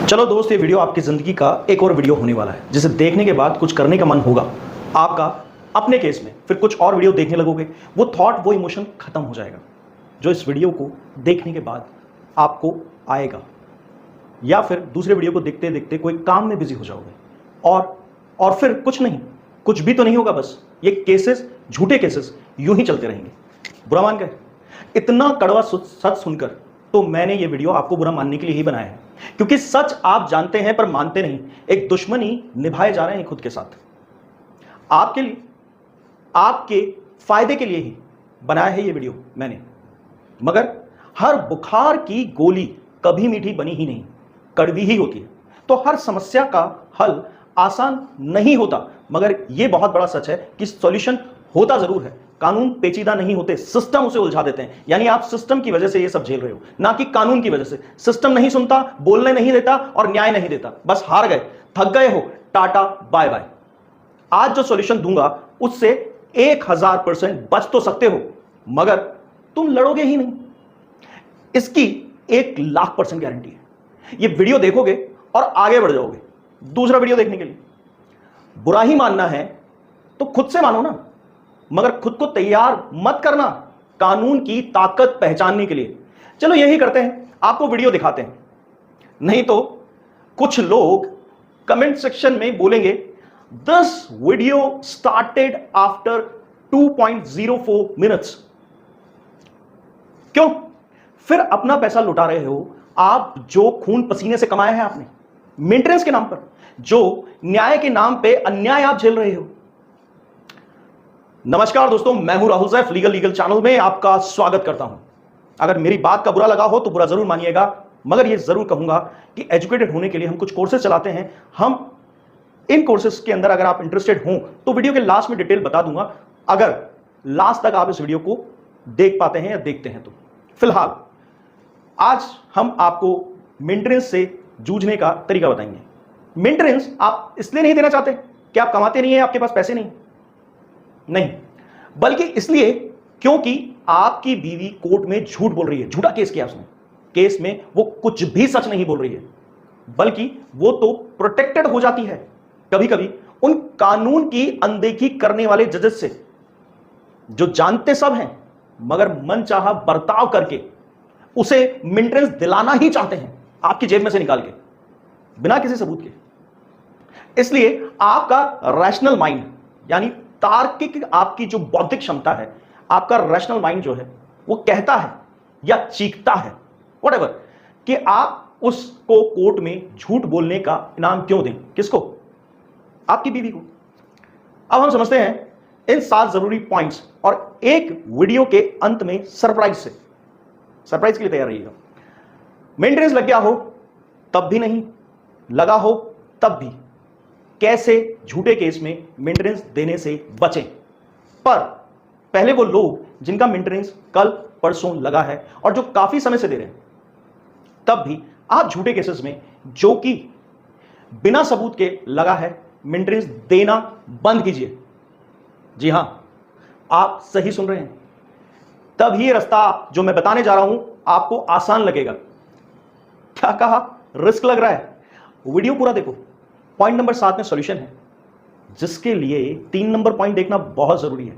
चलो दोस्त, ये वीडियो आपकी ज़िंदगी का एक और वीडियो होने वाला है जिसे देखने के बाद कुछ करने का मन होगा आपका अपने केस में। फिर कुछ और वीडियो देखने लगोगे, वो थॉट, वो इमोशन खत्म हो जाएगा जो इस वीडियो को देखने के बाद आपको आएगा। या फिर दूसरे वीडियो को देखते देखते कोई काम में बिजी हो जाओगे और फिर कुछ नहीं, कुछ भी तो नहीं होगा, बस ये केसेस, झूठे केसेस यूं ही चलते रहेंगे। बुरा मान गए? इतना कड़वा सच सुनकर तो मैंने ये वीडियो आपको बुरा मानने के लिए ही बनाया है, क्योंकि सच आप जानते हैं पर मानते नहीं। एक दुश्मनी निभाए जा रहे हैं खुद के साथ। आपके लिए, आपके फायदे के लिए ही बनाया है ये वीडियो मैंने। मगर हर बुखार की गोली कभी मीठी बनी ही नहीं, कड़वी ही होती है। तो हर समस्या का हल आसान नहीं होता, मगर यह बहुत बड़ा सच है कि सॉल्यूशन होता जरूर है। कानून पेचीदा नहीं होते, सिस्टम उसे उलझा देते हैं। यानी आप सिस्टम की वजह से ये सब झेल रहे हो, ना कि कानून की वजह से। सिस्टम नहीं सुनता, बोलने नहीं देता और न्याय नहीं देता। बस हार गए, थक गए हो, टाटा बाय बाय। आज जो सॉल्यूशन दूंगा उससे 1000% बच तो सकते हो, मगर तुम लड़ोगे ही नहीं, इसकी 1,00,000% गारंटी है। ये वीडियो देखोगे और आगे बढ़ जाओगे दूसरा वीडियो देखने के लिए। बुरा ही मानना है तो खुद से मानो ना, मगर खुद को तैयार मत करना कानून की ताकत पहचानने के लिए। चलो यही करते हैं, आपको वीडियो दिखाते हैं। नहीं तो कुछ लोग कमेंट सेक्शन में बोलेंगे, this video started after 2.04 minutes. क्यों? फिर अपना पैसा लुटा रहे हो आप, जो खून पसीने से कमाया है आपने, मेंटेनेंस के नाम पर, जो न्याय के नाम पे अन्याय आप झेल रहे हो। नमस्कार दोस्तों, मैं हूं राहुल सैफ, लीगल चैनल में आपका स्वागत करता हूं। अगर मेरी बात का बुरा लगा हो तो बुरा जरूर मानिएगा, मगर यह जरूर कहूंगा कि एजुकेटेड होने के लिए हम कुछ कोर्सेज चलाते हैं। हम इन कोर्सेज के अंदर अगर आप इंटरेस्टेड हो तो वीडियो के लास्ट में डिटेल बता दूंगा, अगर लास्ट तक आप इस वीडियो को देख पाते हैं या देखते हैं तो। फिलहाल आज हम आपको मेंटेनेंस से जूझने का तरीका बताएंगे। मेंटेनेंस आप इसलिए नहीं देना चाहते कि आप कमाते नहीं है, आपके पास पैसे नहीं, बल्कि इसलिए क्योंकि आपकी बीवी कोर्ट में झूठ बोल रही है। झूठा केस किया उसने, केस में वो कुछ भी सच नहीं बोल रही है, बल्कि वो तो प्रोटेक्टेड हो जाती है कभी कभी उन कानून की अनदेखी करने वाले जजेस से, जो जानते सब हैं मगर मनचाहा बर्ताव करके उसे मेंटेनेंस दिलाना ही चाहते हैं आपकी जेब में से निकाल के, बिना किसी सबूत के। इसलिए आपका रैशनल माइंड, यानी तार्किक आपकी जो बौद्धिक क्षमता है, आपका रैशनल माइंड जो है वो कहता है या चीखता है, व्हाटएवर, कि आप उसको कोर्ट में झूठ बोलने का इनाम क्यों दें। किसको? आपकी बीवी को। अब हम समझते हैं इन 7 जरूरी पॉइंट्स, और एक वीडियो के अंत में सरप्राइज के लिए तैयार रहिएगा। मेंटेनेंस लग गया हो तब भी नहीं, लगा हो तब भी, कैसे झूठे केस में मेंटेनेंस देने से बचें। पर पहले वो लोग जिनका मेंटेनेंस कल परसों लगा है और जो काफी समय से दे रहे हैं, तब भी आप झूठे केसेस में, जो कि बिना सबूत के लगा है, मेंटेनेंस देना बंद कीजिए। जी हां, आप सही सुन रहे हैं। तब ये रास्ता जो मैं बताने जा रहा हूं आपको आसान लगेगा। क्या कहा? रिस्क लग रहा है? वीडियो पूरा देखो। पॉइंट नंबर 7 में सॉल्यूशन है, जिसके लिए 3 नंबर पॉइंट देखना बहुत जरूरी है।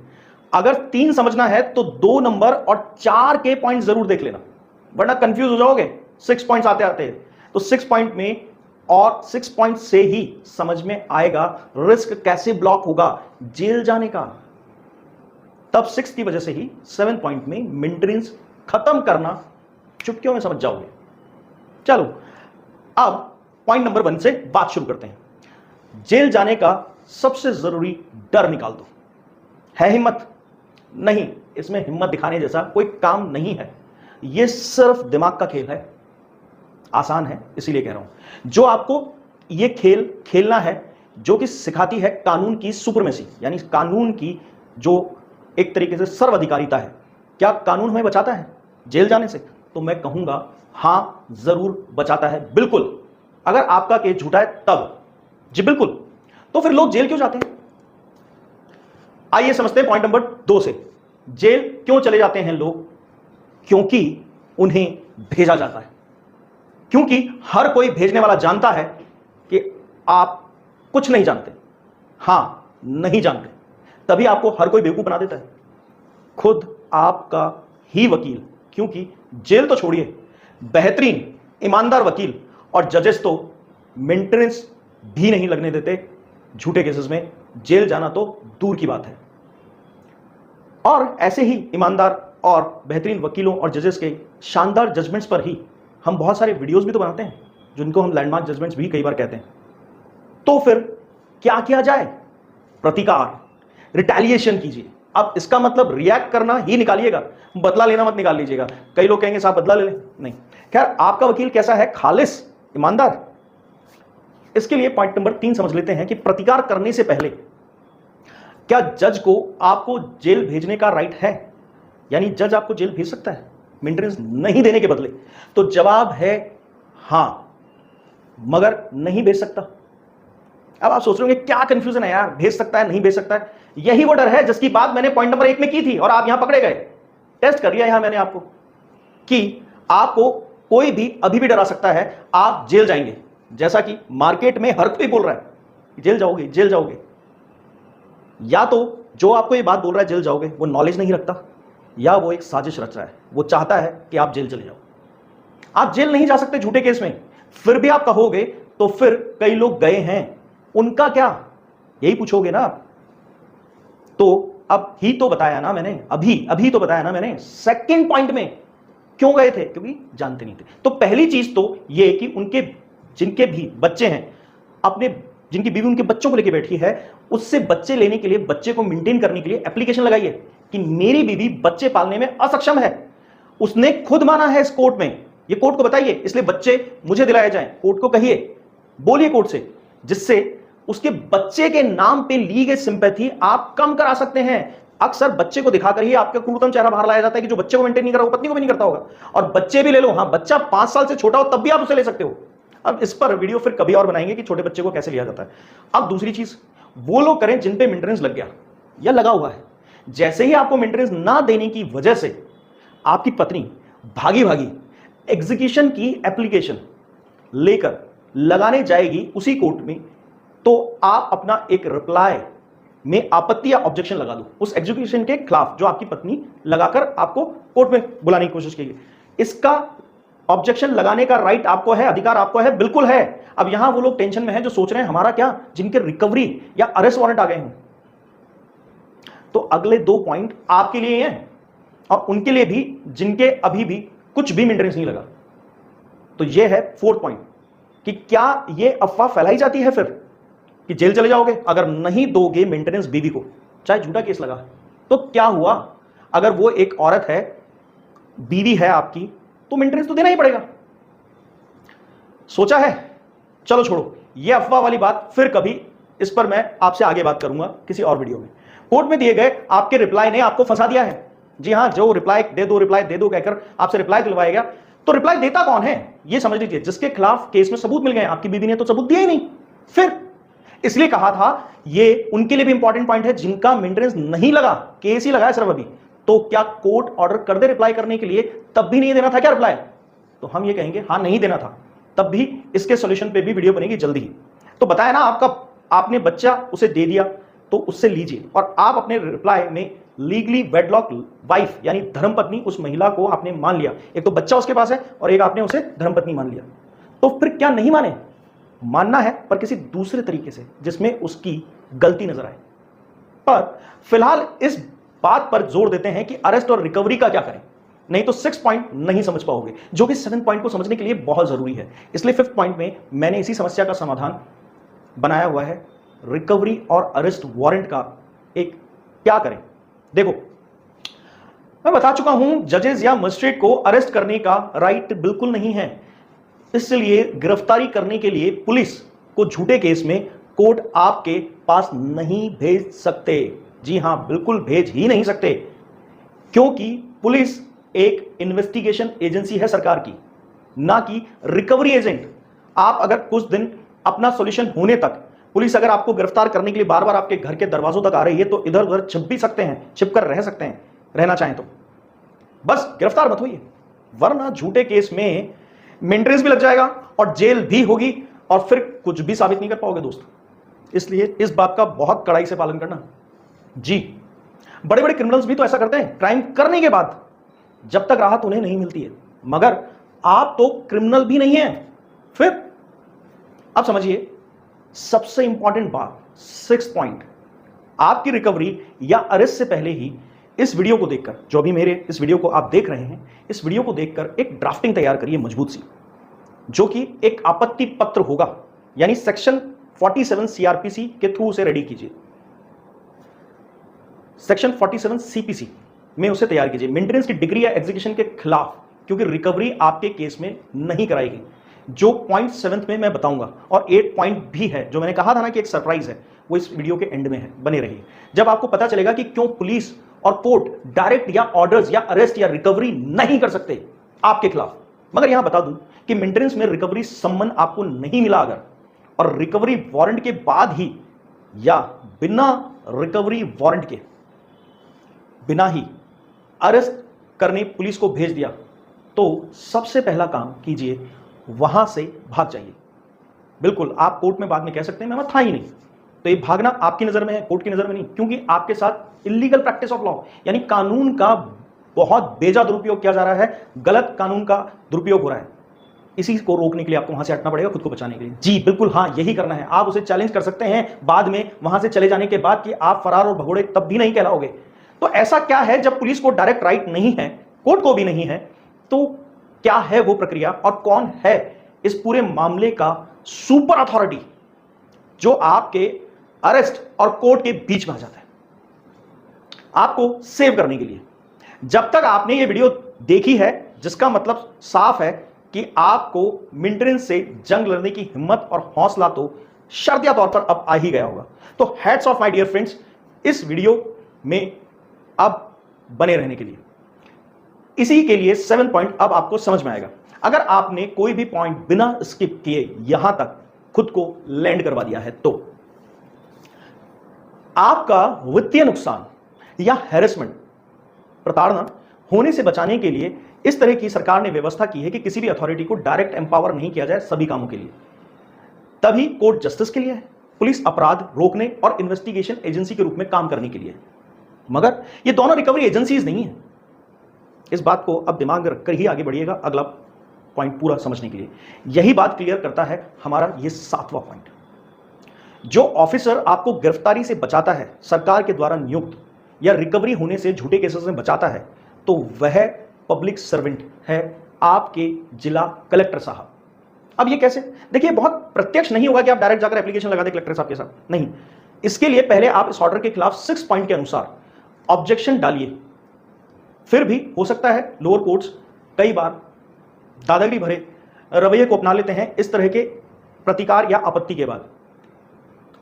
अगर 3 समझना है तो 2 नंबर और 4 के पॉइंट जरूर देख लेना, वरना कंफ्यूज हो जाओगे 6 पॉइंट्स आते आते। तो 6 पॉइंट में और 6 पॉइंट से ही समझ में आएगा रिस्क कैसे ब्लॉक होगा जेल जाने का। तब 6 की वजह से ही 7 पॉइंट में मेंटेनेंस खत्म करना चुटकियों में समझ जाओगे। चलो अब पॉइंट नंबर 1 से बात शुरू करते हैं। जेल जाने का सबसे जरूरी डर निकाल दो। है हिम्मत? नहीं, इसमें हिम्मत दिखाने जैसा कोई काम नहीं है। यह सिर्फ दिमाग का खेल है। आसान है इसीलिए कह रहा हूं। जो आपको यह खेल खेलना है, जो कि सिखाती है कानून की सुप्रीमेसी, यानी कानून की जो एक तरीके से सर्वाधिकारिता है। क्या कानून हमें बचाता है जेल जाने से? तो मैं कहूंगा हां, जरूर बचाता है, बिल्कुल। अगर आपका केस झूठा है तब। जी बिल्कुल। तो फिर लोग जेल क्यों जाते हैं? आइए समझते हैं पॉइंट नंबर 2 से। जेल क्यों चले जाते हैं लोग? क्योंकि उन्हें भेजा जाता है। क्योंकि हर कोई भेजने वाला जानता है कि आप कुछ नहीं जानते, हां नहीं जानते, तभी आपको हर कोई बेवकूफ बना देता है, खुद आपका ही वकील। क्योंकि जेल तो छोड़िए, बेहतरीन ईमानदार वकील और जजेस तो मेंटेनेंस भी नहीं लगने देते झूठे केसेस में, जेल जाना तो दूर की बात है। और ऐसे ही ईमानदार और बेहतरीन वकीलों और जजेस के शानदार जजमेंट्स पर ही हम बहुत सारे वीडियोस भी तो बनाते हैं, जिनको हम लैंडमार्क जजमेंट्स भी कई बार कहते हैं। तो फिर क्या किया जाए? प्रतिकार, रिटेलिएशन कीजिए। अब इसका मतलब रिएक्ट करना ही निकालिएगा, बदला लेना मत निकाल लीजिएगा। कई लोग कहेंगे साहब बदला ले लें, नहीं। खैर, आपका वकील कैसा है? खालिस, ईमानदार। इसके लिए पॉइंट नंबर 3 समझ लेते हैं कि प्रतिकार करने से पहले क्या जज को आपको जेल भेजने का राइट है? यानी जज आपको जेल भेज सकता है मेंटेनेंस नहीं देने के बदले? तो जवाब है हां, मगर नहीं भेज सकता। अब आप सोच रहे होंगे क्या कंफ्यूजन है यार, भेज सकता है नहीं भेज सकता है? यही वो डर है जिसकी बात मैंने पॉइंट नंबर 1 में की थी और आप यहां पकड़े गए। टेस्ट कर लिया यहां मैंने आपको कि आपको कोई भी अभी भी डरा सकता है आप जेल जाएंगे, जैसा कि मार्केट में हर कोई बोल रहा है जेल जाओगे जेल जाओगे। या तो जो आपको ये बात बोल रहा है जेल जाओगे वो नॉलेज नहीं रखता, या वो एक साजिश रच रहा है, वो चाहता है कि आप जेल चले जाओ। आप जेल नहीं जा सकते झूठे केस में, फिर भी आप कहोगे तो फिर कई लोग गए हैं उनका क्या, यही पूछोगे ना आप। तो अब ही तो बताया ना मैंने, अभी तो बताया ना मैंने सेकंड पॉइंट में क्यों गए थे, क्योंकि जानते नहीं थे। तो पहली चीज तो ये कि उनके जिनके भी बच्चे हैं, अपने जिनकी बीवी उनके बच्चों को लेके बैठी है, उससे बच्चे लेने के लिए, बच्चे को मेंटेन करने के लिए एप्लीकेशन लगाइए कि मेरी बीवी बच्चे पालने में असक्षम है। उसने खुद माना है इस कोर्ट में, ये कोर्ट को बताइए, इसलिए बच्चे मुझे दिलाए जाएं। कोर्ट को कहिए, बोलिए कोर्ट से, जिससे उसके बच्चे के नाम पे ली गई सिंपैथी आप कम करा सकते हैं। अक्सर बच्चे को दिखाकर ही आपका क्रूरतम चेहरा बाहर लाया जाता है कि जो बच्चे को मेंटेन नहीं कर रहा वो पत्नी को भी नहीं करता होगा। और बच्चे भी ले लो, हां बच्चा 5 साल से छोटा हो तब भी आप उसे ले सकते हो। अब इस पर वीडियो फिर कभी और बनाएंगे कि छोटे बच्चे को कैसे लिया जाता है। अब दूसरी चीज वो लोग करें जिन पे मेंटेनेंस लग गया या लगा हुआ है। जैसे ही आपको मेंटेनेंस ना देने की वजह से आपकी पत्नी भागी भागी एग्जीक्यूशन की एप्लीकेशन लेकर लगाने जाएगी उसी कोर्ट में, तो आप अपना एक रिप्लाई में आपत्ति या ऑब्जेक्शन लगा दो उस एग्जीक्यूशन के खिलाफ जो आपकी पत्नी लगाकर आपको कोर्ट में बुलाने की कोशिश की। इसका ऑब्जेक्शन लगाने का राइट आपको है, अधिकार आपको है, बिल्कुल है। अब यहां वो लोग टेंशन में हैं जो सोच रहे हैं हमारा क्या, जिनके रिकवरी या अरेस्ट वारंट आ गए हैं। तो अगले 2 पॉइंट आपके लिए हैं और उनके लिए भी जिनके अभी भी कुछ भी मेंटेनेंस नहीं लगा। तो यह है 4th पॉइंट कि क्या यह अफवाह फैलाई जाती है फिर कि जेल चले जाओगे अगर नहीं दोगे मेंटेनेंस बीवी को, चाहे झूठा केस लगा। तो क्या हुआ अगर वो एक औरत है, बीवी है आपकी, तो मेंटेनेंस तो देना ही पड़ेगा। सोचा है? चलो छोड़ो ये अफवाह वाली बात, फिर कभी इस पर मैं आपसे आगे बात करूंगा किसी और वीडियो में। कोर्ट में दिए गए आपके रिप्लाई ने आपको फंसा दिया है। जी हां, जो रिप्लाई दे दो कहकर आपसे रिप्लाई दिलवाया गया, तो रिप्लाई देता कौन है ये समझ लीजिए, जिसके खिलाफ केस में सबूत मिल गए। आपकी बीवी ने तो सबूत दिया ही नहीं। फिर इसलिए कहा था ये उनके लिए भी इंपॉर्टेंट पॉइंट है जिनका मेंटेनेंस नहीं लगा, केस ही लगा है सिर्फ अभी। तो क्या कोर्ट ऑर्डर कर दे रिप्लाई करने के लिए, तब भी नहीं देना था क्या रिप्लाई? तो हम ये कहेंगे हां नहीं देना था, तब भी इसके सॉल्यूशन पे भी वीडियो बनेगी जल्दी ही। तो बताया ना आपने बच्चा उसे दे दिया, तो उससे लीजिए और आप अपने रिप्लाई में लीगली वेडलॉक वाइफ यानी धर्मपत्नी उस महिला को आपने मान लिया। एक तो बच्चा उसके पास है और एक आपने उसे धर्मपत्नी मान लिया। तो फिर क्या नहीं माने? मानना है, पर किसी दूसरे तरीके से जिसमें उसकी गलती नजर आए। पर फिलहाल इस बात पर जोर देते हैं कि अरेस्ट और रिकवरी का क्या करें, नहीं तो 6 पॉइंट नहीं समझ पाओगे, जो कि 7 पॉइंट को समझने के लिए बहुत जरूरी है। इसलिए 5th पॉइंट में मैंने इसी समस्या का समाधान बनाया हुआ है, रिकवरी और अरेस्ट वारंट का एक क्या करें। देखो, मैं बता चुका हूं जजेस या मजिस्ट्रेट को अरेस्ट करने का राइट बिल्कुल नहीं है। इसलिए गिरफ्तारी करने के लिए पुलिस को झूठे केस में कोर्ट आपके पास नहीं भेज सकते। जी हां, बिल्कुल भेज ही नहीं सकते, क्योंकि पुलिस एक इन्वेस्टिगेशन एजेंसी है सरकार की, ना कि रिकवरी एजेंट। आप अगर कुछ दिन अपना सॉल्यूशन होने तक पुलिस अगर आपको गिरफ्तार करने के लिए बार बार आपके घर के दरवाजों तक आ रही है, तो इधर उधर छिप भी सकते हैं, छिप कर रह सकते हैं, रहना चाहें तो। बस गिरफ्तार मत होइए, वरना झूठे केस में मेंटेनेंस भी लग जाएगा और जेल भी होगी और फिर कुछ भी साबित नहीं कर पाओगे दोस्त। इसलिए इस बात का बहुत कड़ाई से पालन करना। जी, बड़े बड़े क्रिमिनल्स भी तो ऐसा करते हैं, क्राइम करने के बाद जब तक राहत उन्हें नहीं मिलती है, मगर आप तो क्रिमिनल भी नहीं है। फिर अब समझिए सबसे इंपॉर्टेंट बात, 6 पॉइंट, आपकी रिकवरी या अरेस्ट से पहले ही इस वीडियो को देखकर, जो भी मेरे इस वीडियो को आप देख रहे हैं, इस वीडियो को देखकर एक ड्राफ्टिंग तैयार करिए मजबूत सी, जो कि एक आपत्ति पत्र होगा, यानी सेक्शन 47 सीआरपीसी के थ्रू उसे रेडी कीजिए। सेक्शन 47 सीपीसी में उसे तैयार कीजिए मेंटेनेंस की डिग्री या एग्जीक्यूशन के खिलाफ, क्योंकि रिकवरी आपके केस में नहीं कराएगी, जो पॉइंट 7 में मैं बताऊंगा। और 8 पॉइंट भी है जो मैंने कहा था ना कि एक सरप्राइज है, वो इस वीडियो के एंड में है, बने रहिए। जब आपको पता चलेगा कि क्यों पुलिस और कोर्ट डायरेक्ट या ऑर्डर्स या अरेस्ट या रिकवरी नहीं कर सकते आपके खिलाफ। मगर यहां बता दूं कि मेंटेनेंस में रिकवरी सम्मन आपको नहीं मिला अगर, और रिकवरी वारंट के बाद ही या बिना रिकवरी वारंट के, बिना ही अरेस्ट करने पुलिस को भेज दिया, तो सबसे पहला काम कीजिए, वहां से भाग जाइए। बिल्कुल, आप कोर्ट में बाद में कह सकते हैं मैं था ही नहीं, तो ये भागना आपकी नजर में है, कोर्ट की नजर में नहीं, क्योंकि आपके साथ इलीगल प्रैक्टिस ऑफ लॉ, यानी कानून का बहुत बेजा दुरुपयोग किया जा रहा है, गलत कानून का दुरुपयोग हो रहा है। इसी को रोकने के लिए आपको वहां से हटना पड़ेगा, खुद को बचाने के लिए। जी बिल्कुल, हाँ यही करना है। आप उसे चैलेंज कर सकते हैं बाद में, वहां से चले जाने के बाद, कि आप फरार और भगोड़े तब भी नहीं कहलाओगे। तो ऐसा क्या है जब पुलिस को डायरेक्ट राइट नहीं है, कोर्ट को भी नहीं है, तो क्या है वो प्रक्रिया और कौन है इस पूरे मामले का सुपर अथॉरिटी जो आपके अरेस्ट और कोर्ट के बीच में आ जाता है आपको सेव करने के लिए। जब तक आपने ये वीडियो देखी है, जिसका मतलब साफ है कि आपको मेंटेनेंस से जंग लड़ने की हिम्मत और हौसला तो शर्तिया तौर पर अब आ ही गया होगा। तो hats off my dear friends, इस वीडियो में अब बने रहने के लिए। इसी के लिए 7 पॉइंट अब आपको समझ में आएगा। अगर आपने कोई भी पॉइंट बिना स्किप किए यहां तक खुद को लैंड करवा दिया है, तो आपका वित्तीय नुकसान या हैरेसमेंट, प्रताड़ना होने से बचाने के लिए इस तरह की सरकार ने व्यवस्था की है कि किसी भी अथॉरिटी को डायरेक्ट एम्पावर नहीं किया जाए सभी कामों के लिए। तभी कोर्ट जस्टिस के लिए है, पुलिस अपराध रोकने और इन्वेस्टिगेशन एजेंसी के रूप में काम करने के लिए। मगर ये दोनों रिकवरी एजेंसीज नहीं है। इस बात को अब दिमाग में रखकर ही आगे बढ़िएगा अगला पॉइंट पूरा समझने के लिए। यही बात क्लियर करता है हमारा ये 7वां पॉइंट। जो ऑफिसर आपको गिरफ्तारी से बचाता है, सरकार के द्वारा नियुक्त, या रिकवरी होने से झूठे केसेस में बचाता है, तो वह पब्लिक सर्वेंट है आपके जिला कलेक्टर साहब। अब ये कैसे? देखिए, बहुत प्रत्यक्ष नहीं होगा कि आप डायरेक्ट जाकर एप्लीकेशन लगा दें कलेक्टर साहब के साथ, नहीं। इसके लिए पहले आप इस ऑर्डर के खिलाफ 6 पॉइंट के अनुसार ऑब्जेक्शन डालिए। फिर भी हो सकता है लोअर कोर्ट्स कई बार दादागिरी भरे रवैये को अपना लेते हैं इस तरह के प्रतिकार या आपत्ति के बाद।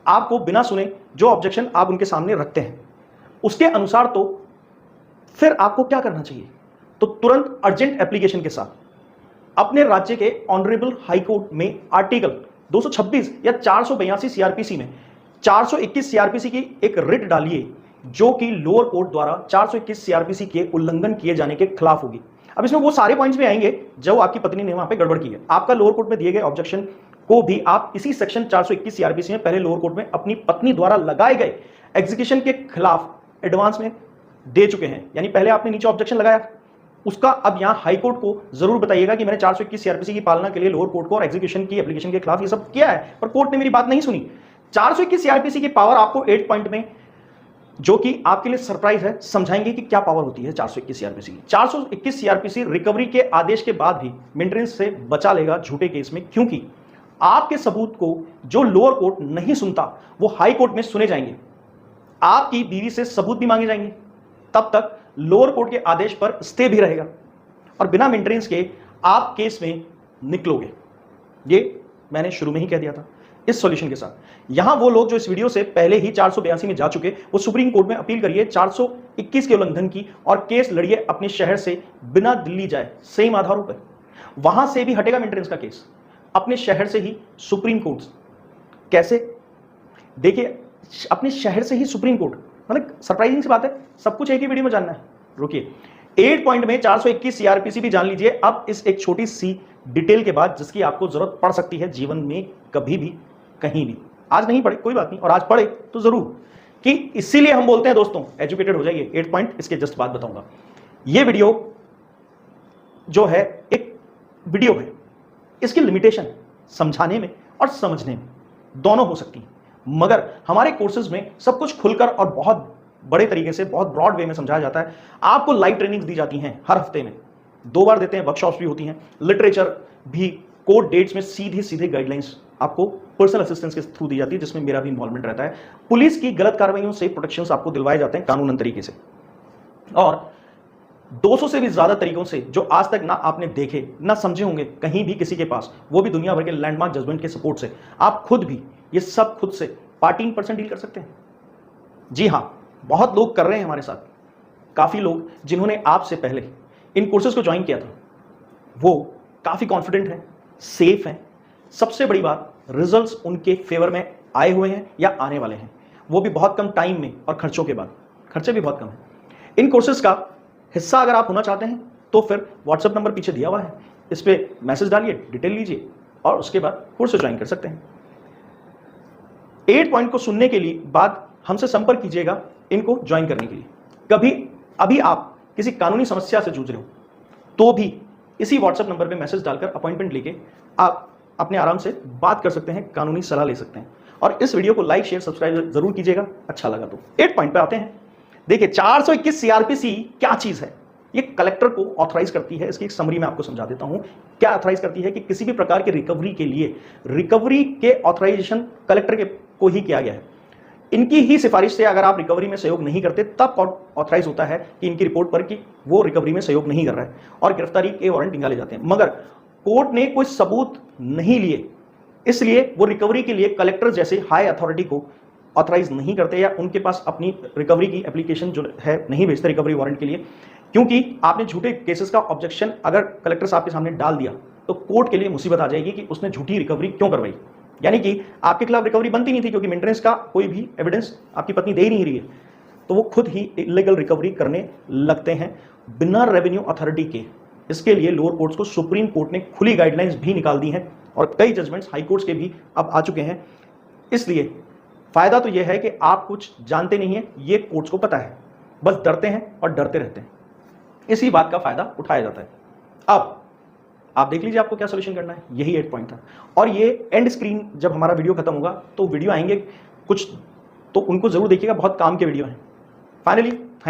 आपको बिना सुने जो ऑब्जेक्शन आप उनके सामने रखते हैं उसके अनुसार, तो फिर आपको क्या करना चाहिए? तो तुरंत अर्जेंट एप्लीकेशन के साथ अपने राज्य के ऑनरेबल हाई कोर्ट में आर्टिकल 226 या 482 सीआरपीसी में 421 सीआरपीसी की एक रिट डालिए, जो कि लोअर कोर्ट द्वारा 421 सीआरपीसी के उल्लंघन किए जाने के खिलाफ होगी। अब इसमें वो सारे पॉइंट्स भी आएंगे जो आपकी पत्नी ने वहां पे गड़बड़ की है। आपका लोअर कोर्ट में दिए गए ऑब्जेक्शन को भी आप इसी सेक्शन 421 सीआरपीसी में पहले लोअर कोर्ट में अपनी पत्नी द्वारा लगाए गए एग्जीक्यूशन के खिलाफ एडवांस में दे चुके हैं। यानी पहले आपने नीचे ऑब्जेक्शन लगाया, उसका अब यहां हाई कोर्ट को जरूर बताइएगा कि मैंने 421 सीआरपीसी की पालना के लिए लोअर कोर्ट को और एग्जीक्यूशन की एप्लीकेशन के खिलाफ ये सब किया है, पर कोर्ट ने मेरी बात नहीं सुनी। 421 सीआरपीसी की पावर आपको 8 पॉइंट में, जो कि आपके लिए सरप्राइज है, समझाएंगे कि क्या पावर होती है 421 सीआरपीसी की। 421 सीआरपीसी रिकवरी के आदेश के बाद भी मेंटेनेंस से बचा लेगा झूठे केस में, क्योंकि आपके सबूत को जो लोअर कोर्ट नहीं सुनता वो हाई कोर्ट में सुने जाएंगे। आपकी बीवी से सबूत भी मांगे जाएंगे, तब तक लोअर कोर्ट के आदेश पर स्टे भी रहेगा और बिना मेंटेनेंस के आप केस में निकलोगे। ये मैंने शुरू में ही कह दिया था इस सॉल्यूशन के साथ। यहां वो लोग जो इस वीडियो से पहले ही 482 में जा चुके, वो सुप्रीम कोर्ट में अपील करिए 421 के उल्लंघन की और केस लड़िए अपने शहर से, बिना दिल्ली जाए, सेम आधारों पर। वहां से भी हटेगा मेंटेनेंस का केस, अपने शहर से ही सुप्रीम कोर्ट। कैसे? देखिए, अपने शहर से ही सुप्रीम कोर्ट, मतलब सरप्राइजिंग सी बात है, सब कुछ एक ही वीडियो में जानना है। रुकिए, 8 पॉइंट में 421 सीआरपीसी भी जान लीजिए अब इस एक छोटी सी डिटेल के बाद, जिसकी आपको जरूरत पड़ सकती है जीवन में कभी भी कहीं भी। आज नहीं पढ़े कोई बात नहीं, और आज पढ़े तो जरूर, कि इसीलिए हम बोलते हैं दोस्तों एजुकेटेड हो जाइए। 8 पॉइंट इसके जस्ट बाद बताऊंगा। यह वीडियो जो है एक वीडियो है, इसकी लिमिटेशन समझाने में और समझने में दोनों हो सकती है, मगर हमारे कोर्सेज में सब कुछ खुलकर और बहुत बड़े तरीके से, बहुत ब्रॉड वे में समझाया जाता है। आपको लाइव ट्रेनिंग्स दी जाती हैं हर हफ्ते में, 2 बार देते हैं, वर्कशॉप्स भी होती हैं, लिटरेचर भी, कोर्ट डेट्स में सीधे सीधे गाइडलाइंस आपको पर्सनल असिस्टेंस के थ्रू दी जाती है, जिसमें मेरा भी इन्वॉल्वमेंट रहता है। पुलिस की गलत कार्रवाइयों से प्रोटेक्शंस आपको दिलवाए जाते हैं कानूनन तरीके से, और 200 से भी ज्यादा तरीकों से जो आज तक ना आपने देखे ना समझे होंगे कहीं भी किसी के पास, वो भी दुनिया भर के लैंडमार्क जजमेंट के सपोर्ट से। आप खुद भी ये सब खुद से पार्टी इन परसेंट डील कर सकते हैं। जी हाँ, बहुत लोग कर रहे हैं हमारे साथ, काफी लोग जिन्होंने आपसे पहले इन कोर्सेज को ज्वाइन किया था वो काफी कॉन्फिडेंट हैं, सेफ हैं। सबसे बड़ी बात, रिजल्ट्स उनके फेवर में आए हुए हैं या आने वाले हैं, वो भी बहुत कम टाइम में और खर्चों के बाद। खर्चे भी बहुत कम हैं। इन कोर्सेज का हिस्सा अगर आप होना चाहते हैं तो फिर व्हाट्सएप नंबर पीछे दिया हुआ है, इस पर मैसेज डालिए, डिटेल लीजिए और उसके बाद कोर्स ज्वाइन कर सकते हैं। 8 पॉइंट को सुनने के लिए बाद हमसे संपर्क कीजिएगा इनको ज्वाइन करने के लिए। कभी अभी आप किसी कानूनी समस्या से जूझ रहे हो तो भी इसी व्हाट्सएप नंबर पे मैसेज डालकर अपॉइंटमेंट लेके आप अपने आराम से बात कर सकते हैं, कानूनी सलाह ले सकते हैं। और इस वीडियो को लाइक शेयर सब्सक्राइब जरूर कीजिएगा अच्छा लगा तो। 8 पॉइंट पे आते हैं। देखिए 421 सीआरपीसी क्या चीज है। ये कलेक्टर को ऑथराइज करती है, इसकी एक समरी में आपको समझा देता हूं। क्या ऑथराइज करती है कि किसी भी प्रकार के रिकवरी के लिए, रिकवरी के ऑथराइजेशन कलेक्टर के को ही किया गया है। इनकी ही सिफारिश से अगर आप रिकवरी में सहयोग नहीं करते तब ऑथराइज होता है कि इनकी रिपोर्ट पर कि वो रिकवरी में सहयोग नहीं कर रहा है और गिरफ्तारी के वारंट निकाले जाते हैं। मगर कोर्ट ने कोई सबूत नहीं लिए, इसलिए वो रिकवरी के लिए कलेक्टर जैसे हाई अथॉरिटी को ऑथराइज नहीं करते या उनके पास अपनी रिकवरी की एप्लीकेशन जो है नहीं भेजते रिकवरी वारंट के लिए। क्योंकि आपने झूठे केसेस का ऑब्जेक्शन अगर कलेक्टर साहब के सामने डाल दिया तो कोर्ट के लिए मुसीबत आ जाएगी कि उसने झूठी रिकवरी क्यों करवाई, यानी कि आपके खिलाफ रिकवरी बनती नहीं थी क्योंकि मेंटेनेंस का कोई भी एविडेंस आपकी पत्नी दे ही नहीं रही है, तो वो खुद ही इलीगल रिकवरी करने लगते हैं बिना रेवेन्यू अथॉरिटी के। इसके लिए लोअर कोर्ट्स को सुप्रीम कोर्ट ने खुली गाइडलाइंस भी निकाल दी हैं और कई जजमेंट्स हाई कोर्ट्स के भी अब आ चुके हैं। इसलिए फायदा तो यह है कि आप कुछ जानते नहीं हैं, ये कोर्ट्स को पता है, बस डरते हैं और डरते रहते हैं। इसी बात का फायदा उठाया जाता है। अब आप देख लीजिए आपको क्या सोल्यूशन करना है, यही 8 पॉइंट था। और ये एंड स्क्रीन जब हमारा वीडियो खत्म होगा तो वीडियो आएंगे कुछ, तो उनको जरूर देखिएगा, बहुत काम के वीडियो हैं। फाइनली